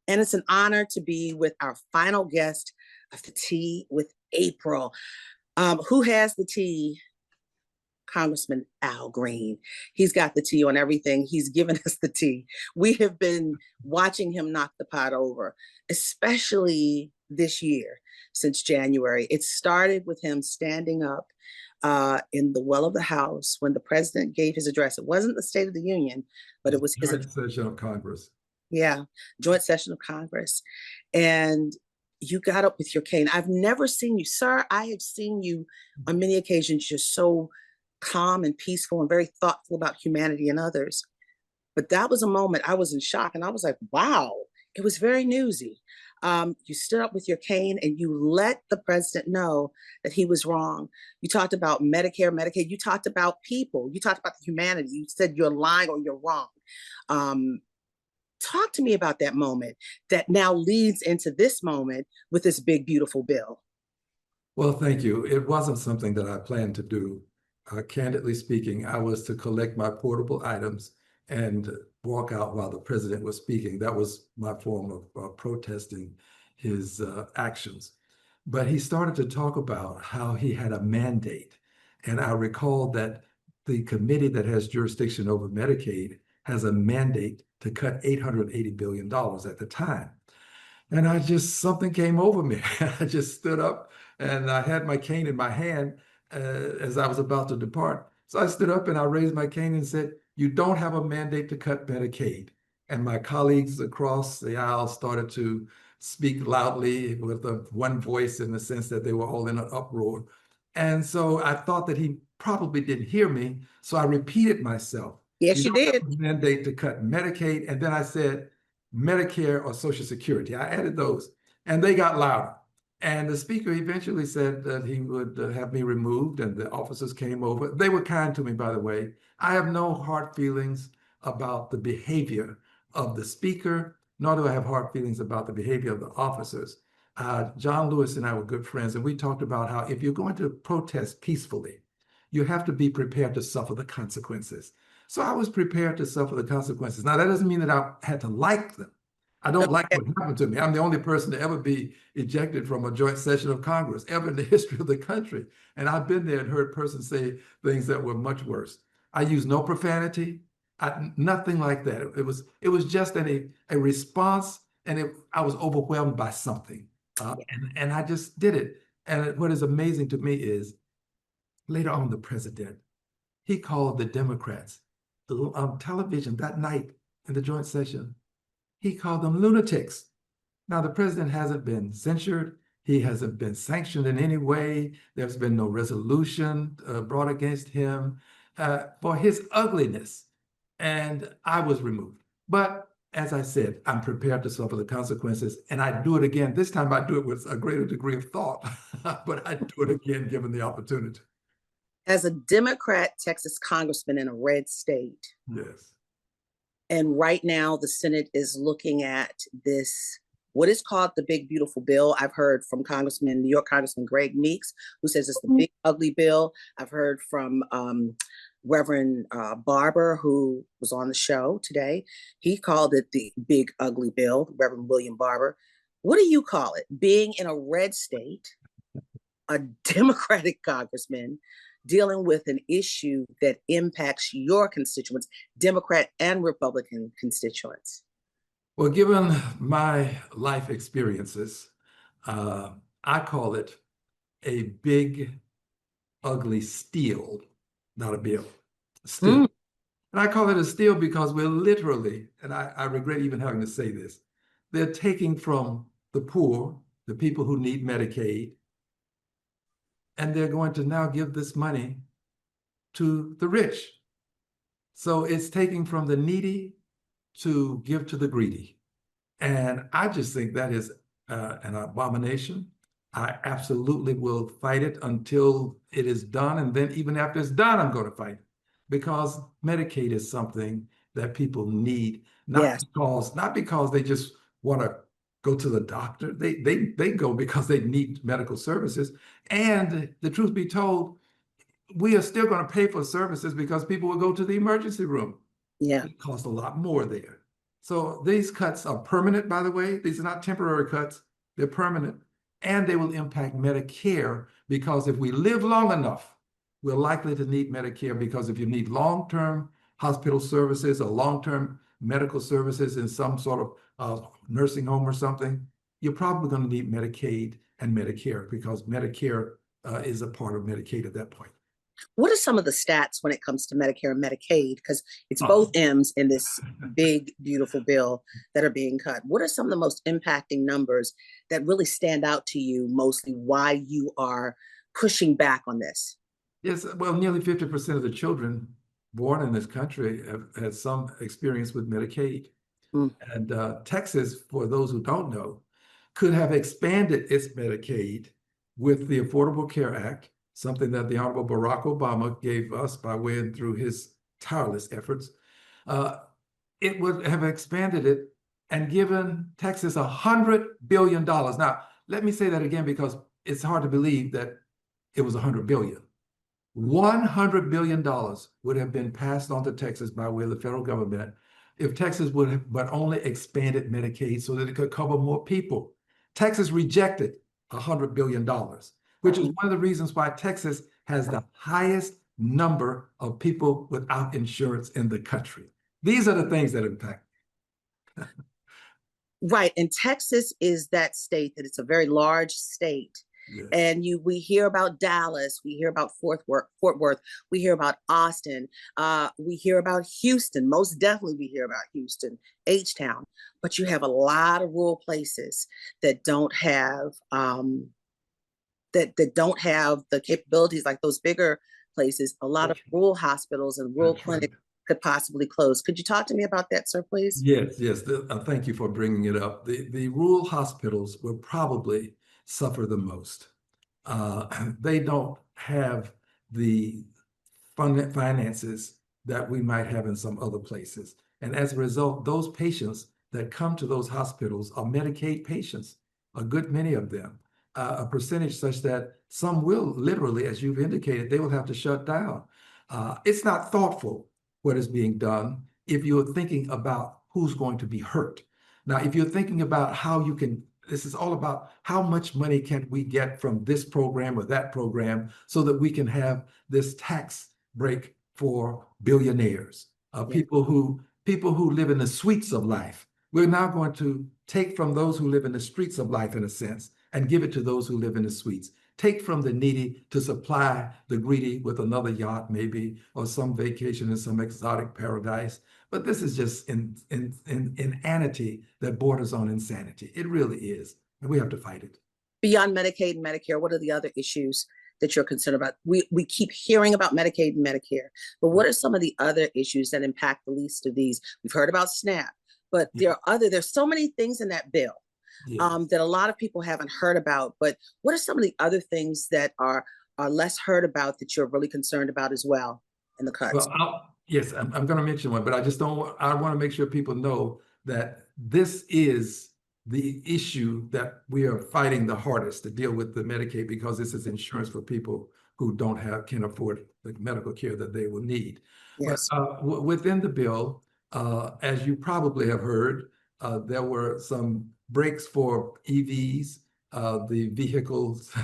And it's an honor to be with our final guest of the Tea with April. Who has the tea? Congressman Al Green. He's got the tea on everything. He's given us the tea. We have been watching him knock the pot over, especially this year since January. It started with him standing up in the well of the House when the president gave his address. It wasn't the State of the Union, but it was his joint session of Congress. Yeah, joint session of Congress. And you got up with your cane. I've never seen you, sir. I have seen you on many occasions just so calm and peaceful and very thoughtful about humanity and others. But that was a moment I was in shock and I was like, wow, it was very newsy. You stood up with your cane and you let the president know that he was wrong. You talked about Medicare, Medicaid. You talked about people. You talked about the humanity. You said you're lying or you're wrong. Talk to me about that moment that now leads into this moment with this big, beautiful bill. Well, thank you. It wasn't something that I planned to do. Candidly speaking, I was to collect my portable items and walk out while the president was speaking. That was my form of protesting his actions. But he started to talk about how he had a mandate. And I recalled that the committee that has jurisdiction over Medicaid has a mandate to cut $880 billion at the time. And something came over me. I just stood up and I had my cane in my hand as I was about to depart. So I stood up and I raised my cane and said, "You don't have a mandate to cut Medicaid." And my colleagues across the aisle started to speak loudly with one voice in the sense that they were all in an uproar. And so I thought that he probably didn't hear me. So I repeated myself. Yes, you did. Mandate to cut Medicaid. And then I said Medicare or Social Security. I added those and they got louder. And the speaker eventually said that he would have me removed and the officers came over. They were kind to me, by the way. I have no hard feelings about the behavior of the speaker, nor do I have hard feelings about the behavior of the officers. John Lewis and I were good friends, and we talked about how if you're going to protest peacefully, you have to be prepared to suffer the consequences. So I was prepared to suffer the consequences. Now, that doesn't mean that I had to like them. I don't like what happened to me. I'm the only person to ever be ejected from a joint session of Congress, ever in the history of the country. And I've been there and heard persons say things that were much worse. I used no profanity, nothing like that. It was just a response, and I was overwhelmed by something. And I just did it. And what is amazing to me is later on, the president, he called the Democrats on television that night in the joint session. He called them lunatics. Now, the president hasn't been censured. He hasn't been sanctioned in any way. There's been no resolution brought against him for his ugliness. And I was removed. But as I said, I'm prepared to suffer the consequences. And I do it again. This time I do it with a greater degree of thought, but I do it again given the opportunity. As a Democrat Texas congressman in a red state. Yes. And right now the Senate is looking at this, what is called the big, beautiful bill. I've heard from New York Congressman Greg Meeks, who says it's the big, ugly bill. I've heard from Reverend Barber, who was on the show today. He called it the big, ugly bill, Reverend William Barber. What do you call it? Being in a red state, a Democratic congressman, dealing with an issue that impacts your constituents, Democrat and Republican constituents? Well, given my life experiences, I call it a big, ugly steal, not a bill, steal. And I call it a steal because we're literally, and I regret even having to say this, they're taking from the poor, the people who need Medicaid, and they're going to now give this money to the rich. So it's taking from the needy to give to the greedy. And I just think that is an abomination. I absolutely will fight it until it is done. And then even after it's done, I'm going to fight it because Medicaid is something that people need, not because they just want to go to the doctor. They go because they need medical services. And the truth be told, we are still going to pay for services because people will go to the emergency room. Yeah. It costs a lot more there. So these cuts are permanent, by the way. These are not temporary cuts. They're permanent. And they will impact Medicare because if we live long enough, we're likely to need Medicare because if you need long-term hospital services or long-term medical services in some sort of nursing home or something, you're probably going to need Medicaid and Medicare because Medicare is a part of Medicaid at that point. What are some of the stats when it comes to Medicare and Medicaid? Because it's Oh. both M's in this big, beautiful bill that are being cut. What are some of the most impacting numbers that really stand out to you, mostly why you are pushing back on this? Yes, well, nearly 50% of the children born in this country have had some experience with Medicaid. Mm. And Texas, for those who don't know, could have expanded its Medicaid with the Affordable Care Act, something that the Honorable Barack Obama gave us by way and through his tireless efforts. It would have expanded it and given Texas $100 billion. Now, let me say that again because it's hard to believe that it was $100 billion. $100 billion would have been passed on to Texas by way of the federal government if Texas would have but only expanded Medicaid so that it could cover more people. Texas rejected $100 billion, which is one of the reasons why Texas has the highest number of people without insurance in the country. These are the things that impact. Right. And Texas is that state that it's a very large state. Yes. And we hear about Dallas, we hear about Fort Worth, we hear about Austin, we hear about Houston. Most definitely, we hear about Houston, H-Town. But you have a lot of rural places that don't have that don't have the capabilities like those bigger places. A lot of rural hospitals and rural clinics could possibly close. Could you talk to me about that, sir, please? Yes, yes. Thank you for bringing it up. The rural hospitals will probably suffer the most. They don't have the finances that we might have in some other places. And as a result, those patients that come to those hospitals are Medicaid patients, a good many of them, a percentage such that some will literally, as you've indicated, they will have to shut down. It's not thoughtful what is being done if you're thinking about who's going to be hurt. Now, if you're thinking about how you can, this is all about how much money can we get from this program or that program so that we can have this tax break for billionaires, people who live in the suites of life. We're now going to take from those who live in the streets of life, in a sense, and give it to those who live in the suites. Take from the needy to supply the greedy with another yacht, maybe, or some vacation in some exotic paradise. But this is just inanity that borders on insanity. It really is. And we have to fight it. Beyond Medicaid and Medicare, what are the other issues that you're concerned about? We keep hearing about Medicaid and Medicare, but what are some of the other issues that impact the least of these? We've heard about SNAP, but there's so many things in that bill that a lot of people haven't heard about. But what are some of the other things that are less heard about that you're really concerned about as well in the cuts? Well, yes, I'm going to mention one, but I just don't. I want to make sure people know that this is the issue that we are fighting the hardest to deal with the Medicaid, because this is insurance for people who can afford the medical care that they will need. Yes. But within the bill, as you probably have heard, there were some breaks for EVs, the vehicles,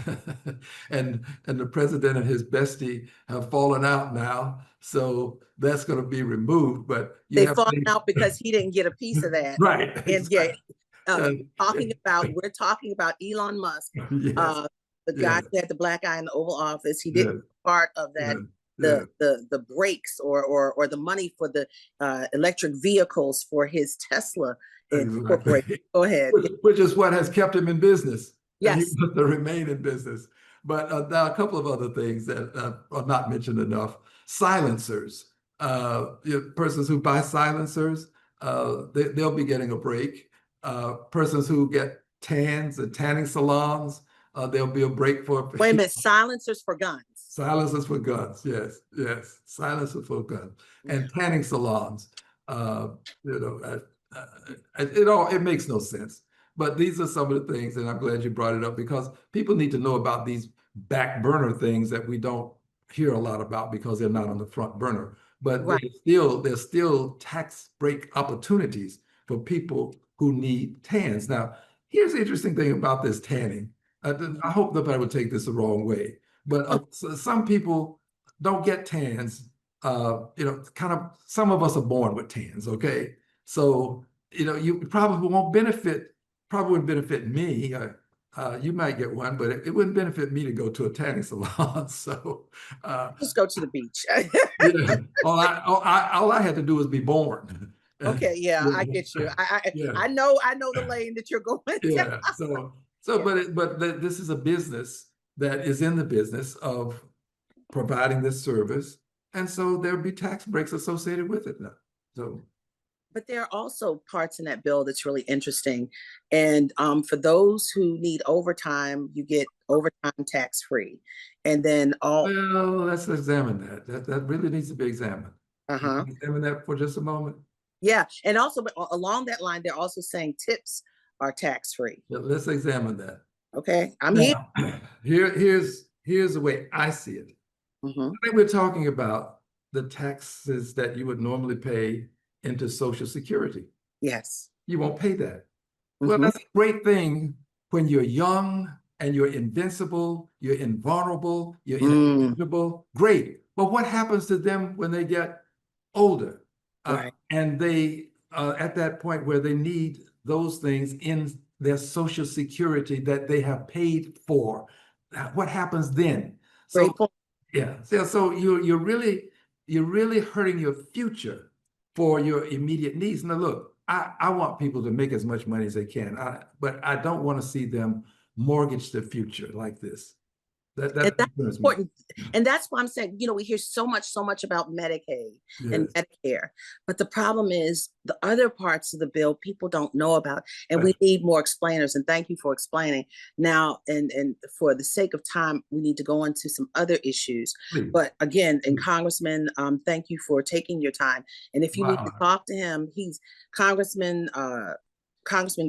and the president and his bestie have fallen out now. So that's going to be removed. But they've fallen out because he didn't get a piece of that. Right. And we're talking about Elon Musk, yes. the guy who had the black eye in the Oval Office. He didn't part of that. The brakes or the money for the electric vehicles for his Tesla corporation. Go ahead. Which is what has kept him in business. Yes. And he wants to remain in business. But now a couple of other things that are not mentioned enough. Silencers. Persons who buy silencers, they'll be getting a break. Persons who get tans and tanning salons, there'll be a break for. Wait a minute, silencers for guns. Silencers for guns, yes, yes, silencers for guns, and tanning salons. It makes no sense. But these are some of the things, and I'm glad you brought it up, because people need to know about these back burner things that we don't hear a lot about because they're not on the front burner. But there's still tax break opportunities for people who need tans. Now, here's the interesting thing about this tanning. I hope nobody would take this the wrong way, but some people don't get tans. Kind of, some of us are born with tans, okay? So, you probably won't benefit, probably wouldn't benefit me. You might get one, but it wouldn't benefit me to go to a tanning salon. So, Just go to the beach. yeah, all I had to do was be born. Okay, yeah, I get you. Yeah, I know the lane that you're going down. yeah. So, Yeah. but this is a business that is in the business of providing this service, and so there'll be tax breaks associated with it now. So, But there are also parts in that bill that's really interesting. And for those who need overtime, you get overtime tax free. And then all, well, let's examine that. That really needs to be examined. Can uh-huh. we examine that for just a moment? Yeah. And also, but along that line, they're also saying tips are tax free. Let's examine that. Okay. I'm here. Now, here's the way I see it. Mm-hmm. I think we're talking about the taxes that you would normally pay into Social Security. Yes. You won't pay that. Well, Mm-hmm. that's a great thing when you're young and you're invincible, you're invulnerable, you're ineligible. Great. But what happens to them when they get older? Right. And they, at that point where they need those things in their Social Security that they have paid for, what happens then? So, Great point. yeah. So you're really hurting your future for your immediate needs. Now, look, I want people to make as much money as they can, but I don't want to see them mortgage their future like this. And That that's concerns me. important. And that's why I'm saying, we hear so much about Medicaid and Yes. Medicare. But the problem is the other parts of the bill people don't know about. And Right. we need more explainers. And thank you for explaining. Now, and for the sake of time, we need to go into some other issues. Please. But again, and Congressman, thank you for taking your time. And if you My need to honor. talk to him, he's Congressman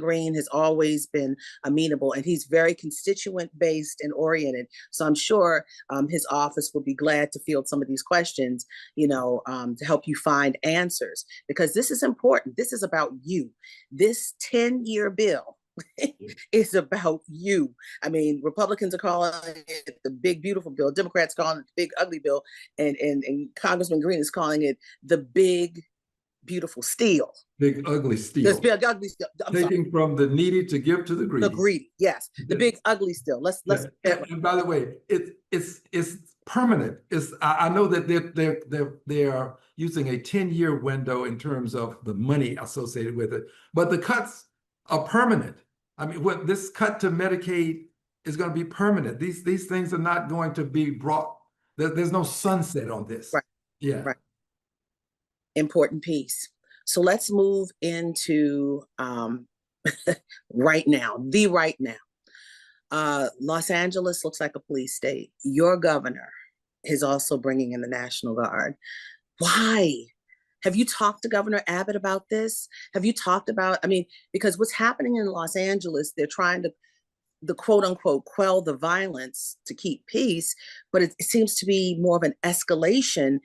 Green has always been amenable, and he's very constituent based and oriented. So I'm sure his office will be glad to field some of these questions, to help you find answers, because this is important. This is about you. This 10-year bill is about you. I mean, Republicans are calling it the big, beautiful bill. Democrats calling it the big, ugly bill. And Congressman Green is calling it the big, beautiful steal. Big ugly steal. This big ugly steal. Taking from the needy to give to the greedy. The greedy, yes. The big ugly steal. Let's. And by the way, it's permanent. I know that they are using a 10-year window in terms of the money associated with it, but the cuts are permanent. I mean, what this cut to Medicaid is going to be permanent. These things are not going to be brought. There's no sunset on this. Right. Yeah. Right. Important piece. So let's move into right now. Los Angeles looks like a police state. Your governor is also bringing in the National Guard. Why? Have you talked to Governor Abbott about this? Have you talked about, because what's happening in Los Angeles, they're trying to, the quote unquote, quell the violence to keep peace, but it seems to be more of an escalation,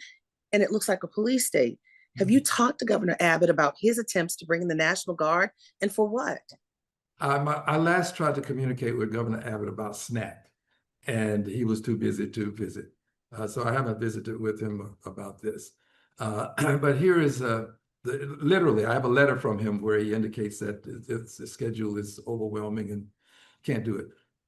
and it looks like a police state. Have you talked to Governor Abbott about his attempts to bring in the National Guard, and for what? I last tried to communicate with Governor Abbott about SNAP, and he was too busy to visit. So I haven't visited with him about this. But here is literally, I have a letter from him where he indicates that the schedule is overwhelming and can't do it.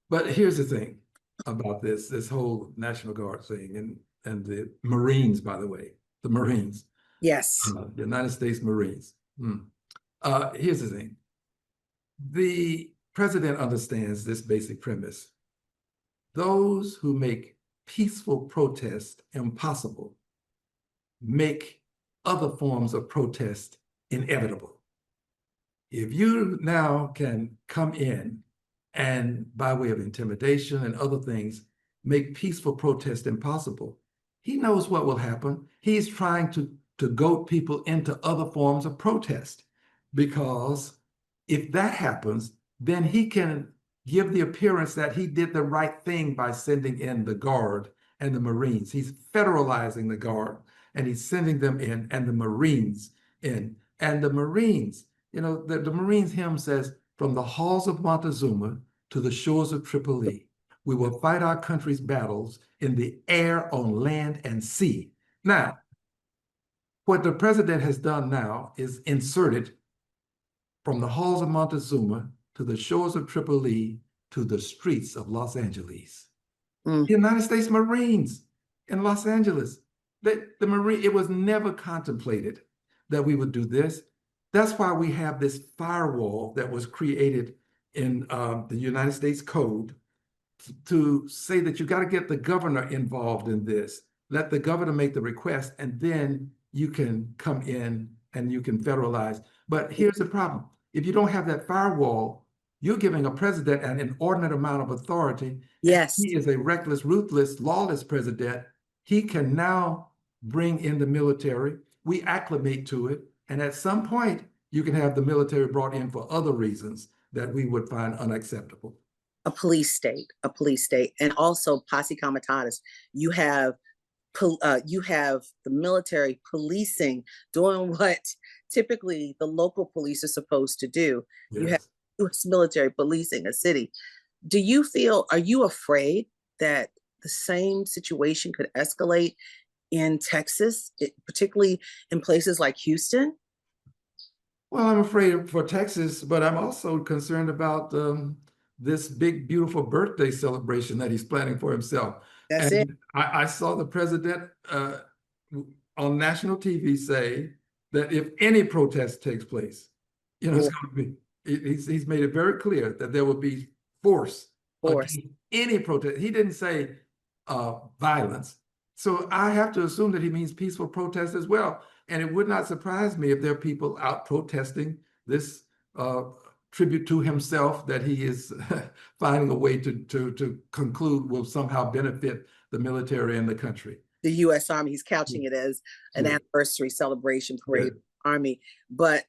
But here's the thing about this whole National Guard thing, and the Marines, by the way, the Marines. Yes. The United States Marines. Here's the thing. The president understands this basic premise. Those who make peaceful protest impossible make other forms of protest inevitable. If you now can come in and, by way of intimidation and other things, make peaceful protest impossible, he knows what will happen. He's trying to goad people into other forms of protest, because if that happens, then he can give the appearance that he did the right thing by sending in the Guard and the Marines. He's federalizing the Guard, and he's sending them in, and the Marines in. And the Marines You know, the Marines hymn says, from the halls of Montezuma to the shores of Tripoli, we will fight our country's battles in the air, on land, and sea. Now, what the president has done now is inserted from the halls of Montezuma to the shores of Tripoli to the streets of Los Angeles. Mm. The United States Marines in Los Angeles. It was never contemplated that we would do this. That's why we have this firewall that was created in the United States Code to say that you got to get the governor involved in this. Let the governor make the request, and then you can come in and you can federalize. But here's the problem. If you don't have that firewall, you're giving a president an inordinate amount of authority. Yes. He is a reckless, ruthless, lawless president. He can now bring in the military. We acclimate to it. And at some point, you can have the military brought in for other reasons that we would find unacceptable. A police state, and also posse comitatus. You have the military policing, doing what typically the local police are supposed to do. Yes. You have U.S. military policing a city. Are you afraid that the same situation could escalate in Texas, particularly in places like Houston? Well, I'm afraid for Texas, but I'm also concerned about this big, beautiful birthday celebration that he's planning for himself. That's it. I saw the president on national TV say that if any protest takes place, you know, it's going to be, he's made it very clear that there will be force. Against any protest. He didn't say violence. So I have to assume that he means peaceful protest as well. And it would not surprise me if there are people out protesting this tribute to himself that he is finding a way to conclude will somehow benefit the military and the country. The U.S. Army, he's couching it as an anniversary celebration parade, Army. But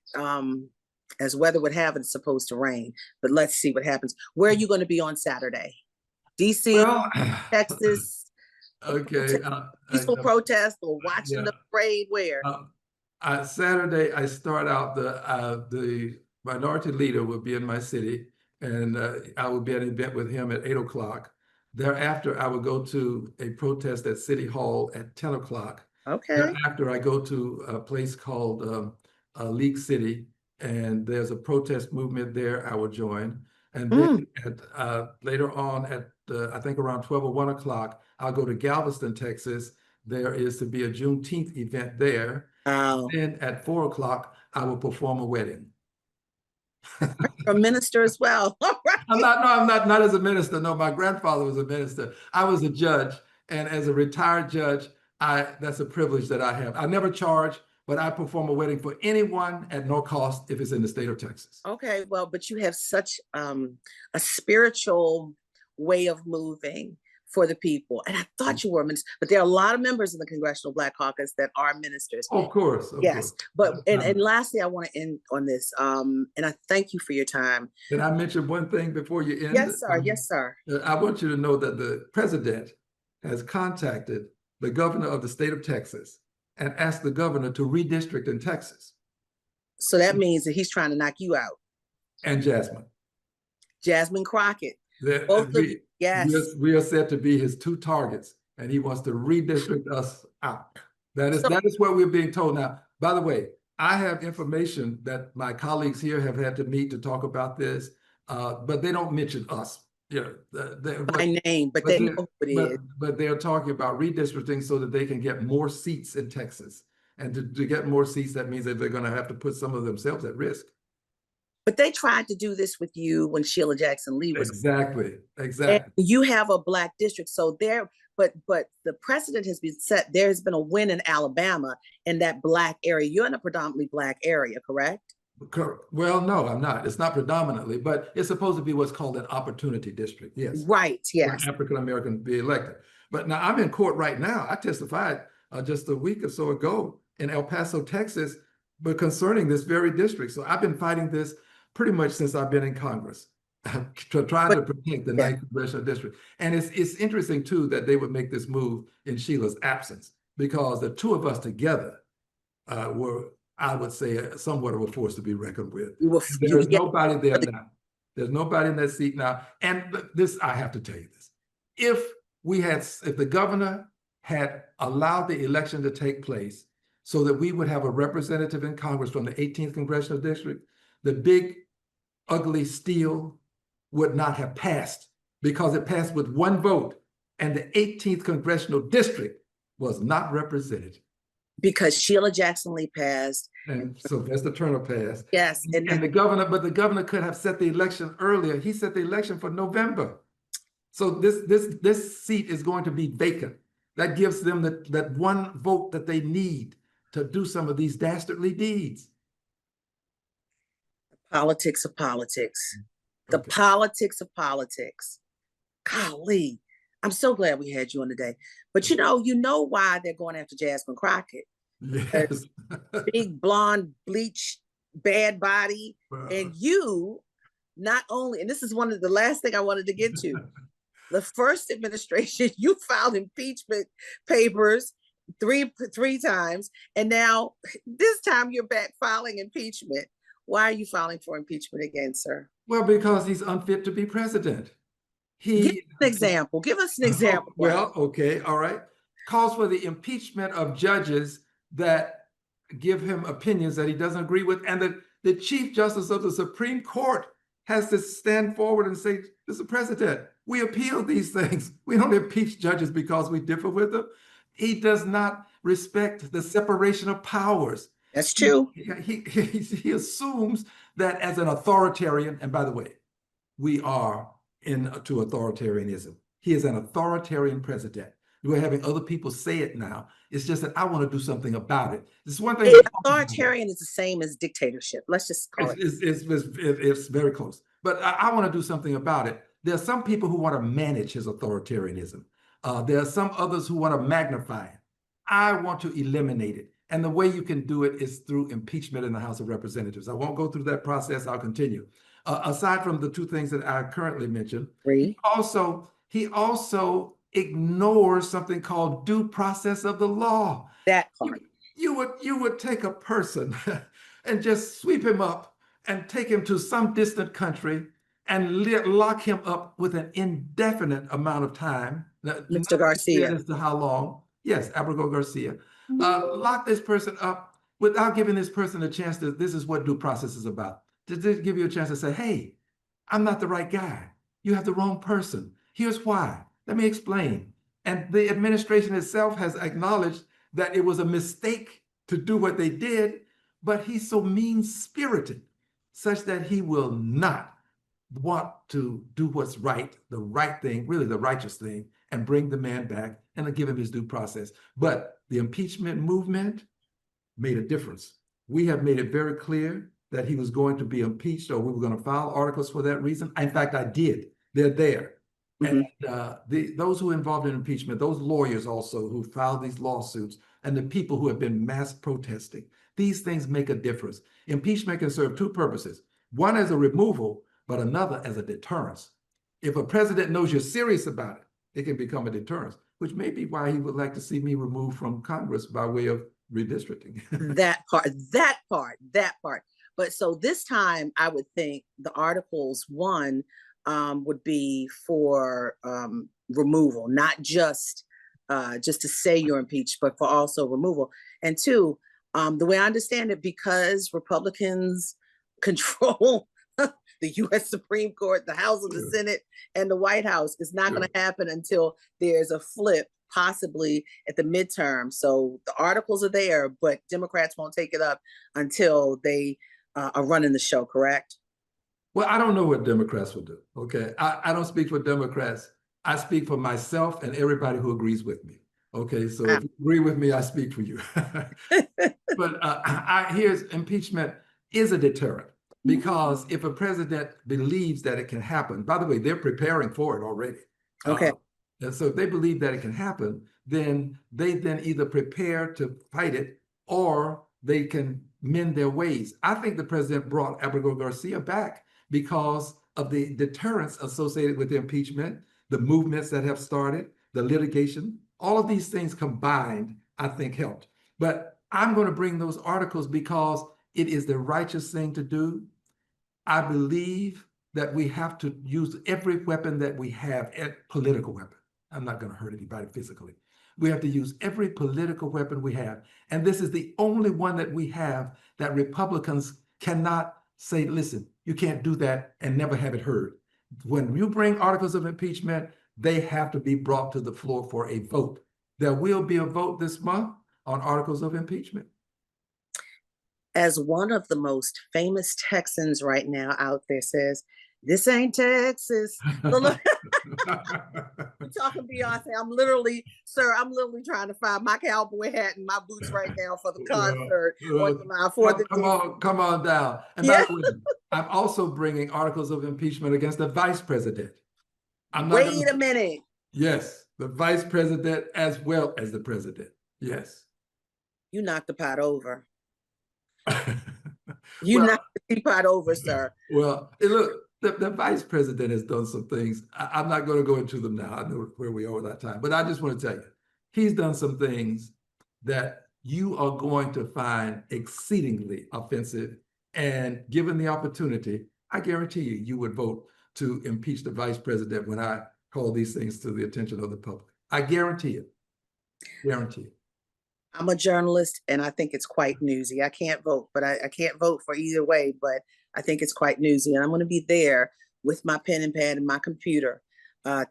as weather would have it, it's supposed to rain. But let's see what happens. Where are you going to be on Saturday? D.C., well, Texas? Okay. Peaceful protest or watching the parade? Where? Saturday, I start out the minority leader will be in my city, and I will be at an event with him at 8 o'clock. Thereafter, I will go to a protest at City Hall at 10 o'clock. Okay. Thereafter, I go to a place called League City, and there's a protest movement there I will join. And then later on at I think around 12 or 1 o'clock, I'll go to Galveston, Texas. There is to be a Juneteenth event there. Wow. Then at 4 o'clock, I will perform a wedding. A minister as well. Right. I'm not as a minister. No, my grandfather was a minister. I was a judge, and as a retired judge, that's a privilege that I have. I never charge, but I perform a wedding for anyone at no cost if it's in the state of Texas. Okay, well, but you have such a spiritual way of moving for the people. And I thought you were a minister, but there are a lot of members in the Congressional Black Caucus that are ministers. Of course. Yes. But and lastly, I want to end on this. And I thank you for your time. Can I mention one thing before you end? Yes, sir. Yes, sir. I want you to know that the president has contacted the governor of the state of Texas and asked the governor to redistrict in Texas. So that means that he's trying to knock you out. And Jasmine Crockett. Yes. We are said to be his two targets, and he wants to redistrict us out. That is what we're being told now. By the way, I have information that my colleagues here have had to meet to talk about this, but they don't mention us. By name, but they know who it is. But they're talking about redistricting so that they can get more seats in Texas. And to get more seats, that means that they're going to have to put some of themselves at risk. But they tried to do this with you when Sheila Jackson Lee was. Exactly. And you have a Black district. So but the precedent has been set. There has been a win in Alabama in that Black area. You're in a predominantly Black area, correct? Well, no, I'm not. It's not predominantly, but it's supposed to be what's called an opportunity district. Yes. Right. Yes. African Americans be elected. But now I'm in court right now. I testified just a week or so ago in El Paso, Texas, but concerning this very district. So I've been fighting this pretty much since I've been in Congress, trying to protect the 9th Congressional District. And it's interesting, too, that they would make this move in Sheila's absence, because the two of us together were I would say, somewhat of a force to be reckoned with. You will, There is yeah, nobody there now. There's nobody in that seat now. And this, I have to tell you this. If the governor had allowed the election to take place so that we would have a representative in Congress from the 18th Congressional District, the big, ugly steal would not have passed, because it passed with one vote, and the 18th Congressional District was not represented. because Sheila Jackson Lee passed. And Sylvester Turner passed. Yes. And the governor could have set the election earlier. He set the election for November. So this seat is going to be vacant. That gives them that one vote that they need to do some of these dastardly deeds. Politics of politics. The Okay. politics of politics. Golly, I'm so glad we had you on today. But you know why they're going after Jasmine Crockett. Yes. Big blonde, bleached, bad body. And you not only, and this is one of the last thing I wanted to get to, the first administration, you filed impeachment papers three times, and now this time you're back filing impeachment. Why are you filing for impeachment again, sir? Well, because he's unfit to be president. Give us an example. Give us an example. Well, okay, all right. Calls for the impeachment of judges that give him opinions that he doesn't agree with, and the Chief Justice of the Supreme Court has to stand forward and say, Mr. President, we appeal these things. We don't impeach judges because we differ with them. He does not respect the separation of powers. That's true. He assumes that as an authoritarian, and by the way, we are into authoritarianism. He is an authoritarian president. We're having other people say it now. It's just that I want to do something about it. This is one thing. Authoritarian is the same as dictatorship. Let's just call it. It's very close. But I want to do something about it. There are some people who want to manage his authoritarianism. There are some others who want to magnify it. I want to eliminate it. And the way you can do it is through impeachment in the House of Representatives. I won't go through that process. I'll continue. Aside from the two things that I currently mentioned, he also ignores something called due process of the law. That part. You would take a person and just sweep him up and take him to some distant country and lock him up with an indefinite amount of time. Mr. Garcia. As to how long? Yes, Abigail Garcia. Lock this person up without giving this person a chance to, this is what due process is about. To give you a chance to say, hey, I'm not the right guy. You have the wrong person. Here's why. Let me explain. And the administration itself has acknowledged that it was a mistake to do what they did, but he's so mean-spirited such that he will not want to do what's right, the right thing, really the righteous thing, and bring the man back and give him his due process. But the impeachment movement made a difference. We have made it very clear that he was going to be impeached, or we were going to file articles for that reason. In fact, I did. They're there. And those who are involved in impeachment, those lawyers also who filed these lawsuits, and the people who have been mass protesting, these things make a difference. Impeachment can serve two purposes. One as a removal, but another as a deterrence. If a president knows you're serious about it, it can become a deterrence, which may be why he would like to see me removed from Congress by way of redistricting. that part. But so this time, I would think the articles, one, would be for removal, not just to say you're impeached, but for also removal. And two, the way I understand it, because Republicans control the U.S. Supreme Court, the House of the Senate, and the White House, it's not going to happen until there's a flip, possibly at the midterm. So the articles are there, but Democrats won't take it up until they are running the show, correct? Well, I don't know what Democrats will do, okay? I don't speak for Democrats. I speak for myself and everybody who agrees with me, okay? So if you agree with me, I speak for you. But here's impeachment is a deterrent, because if a president believes that it can happen, by the way, they're preparing for it already. Okay. And so if they believe that it can happen, then they either prepare to fight it or they can mend their ways. I think the president brought Abigail Garcia back because of the deterrence associated with the impeachment, the movements that have started, the litigation, all of these things combined, I think helped. But I'm going to bring those articles because it is the righteous thing to do. I believe that we have to use every weapon that we have, political weapon. I'm not going to hurt anybody physically. We have to use every political weapon we have. And this is the only one that we have that Republicans cannot say, listen, you can't do that and never have it heard. When you bring articles of impeachment, they have to be brought to the floor for a vote. There will be a vote this month on articles of impeachment. As one of the most famous Texans right now out there says, this ain't Texas. So look, we're talking Beyonce. I'm literally trying to find my cowboy hat and my boots right now for the concert on July 4th. Come on down. And by the way, I'm also bringing articles of impeachment against the vice president. Wait a minute. Yes, the vice president as well as the president. Yes. You knocked the pot over. You knocked the teapot over, sir. Well, look, the vice president has done some things. I'm not going to go into them now. I know where we are with that time, but I just want to tell you, he's done some things that you are going to find exceedingly offensive. And given the opportunity, I guarantee you would vote to impeach the vice president when I call these things to the attention of the public. I guarantee it. Guarantee it. I'm a journalist and I think it's quite newsy. I can't vote, but I can't vote for either way, but I think it's quite newsy. And I'm going to be there with my pen and pad and my computer,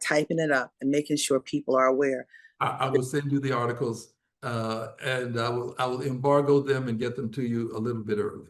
typing it up and making sure people are aware. I will send you the articles and I will embargo them and get them to you a little bit early.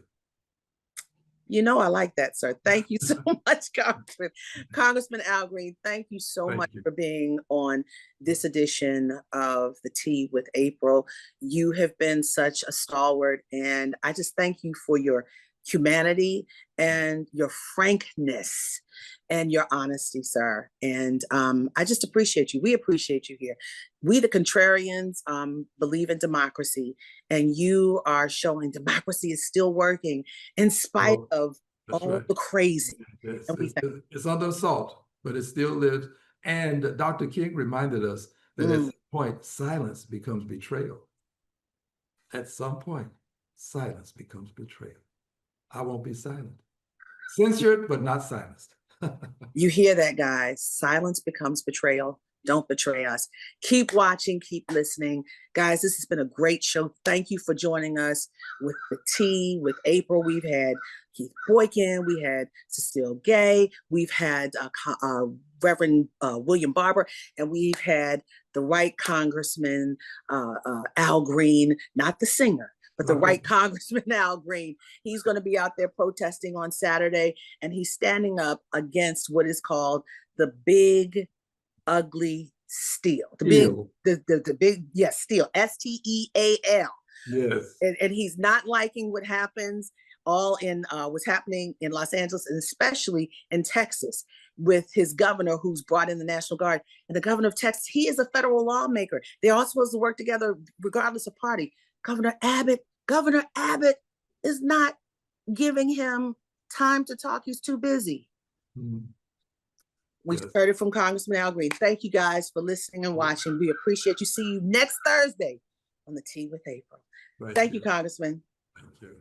You know, I like that, sir. Thank you so much, Congressman. Congressman Al Green, thank you so much for being on this edition of The Tea with April. You have been such a stalwart, and I just thank you for your humanity and your frankness and your honesty, sir. And I just appreciate you. We appreciate you here. We, the contrarians, believe in democracy, and you are showing democracy is still working in spite of all the crazy. It's under assault, but it still lives. And Dr. King reminded us that at some point, silence becomes betrayal. At some point, silence becomes betrayal. I won't be silent. Censored, but not silenced. You hear that, guys? Silence becomes betrayal. Don't betray us. Keep watching, keep listening. Guys, this has been a great show. Thank you for joining us with The Tea with April. We've had Keith Boykin, we had Cecile Gay, we've had Reverend William Barber, and we've had the right Congressman Al Green, not the singer, but the right Congressman Al Green. He's going to be out there protesting on Saturday, and he's standing up against what is called the big, ugly steal. Steal, S-T-E-A-L. Yes. And he's not liking what happens what's happening in Los Angeles, and especially in Texas with his governor who's brought in the National Guard. And the governor of Texas, he is a federal lawmaker. They're all supposed to work together regardless of party. Governor Abbott is not giving him time to talk. He's too busy. We heard it from Congressman Al Green. Thank you guys for listening and watching. We appreciate you. See you next Thursday on The Tea with April. Thank you, Congressman. Thank you.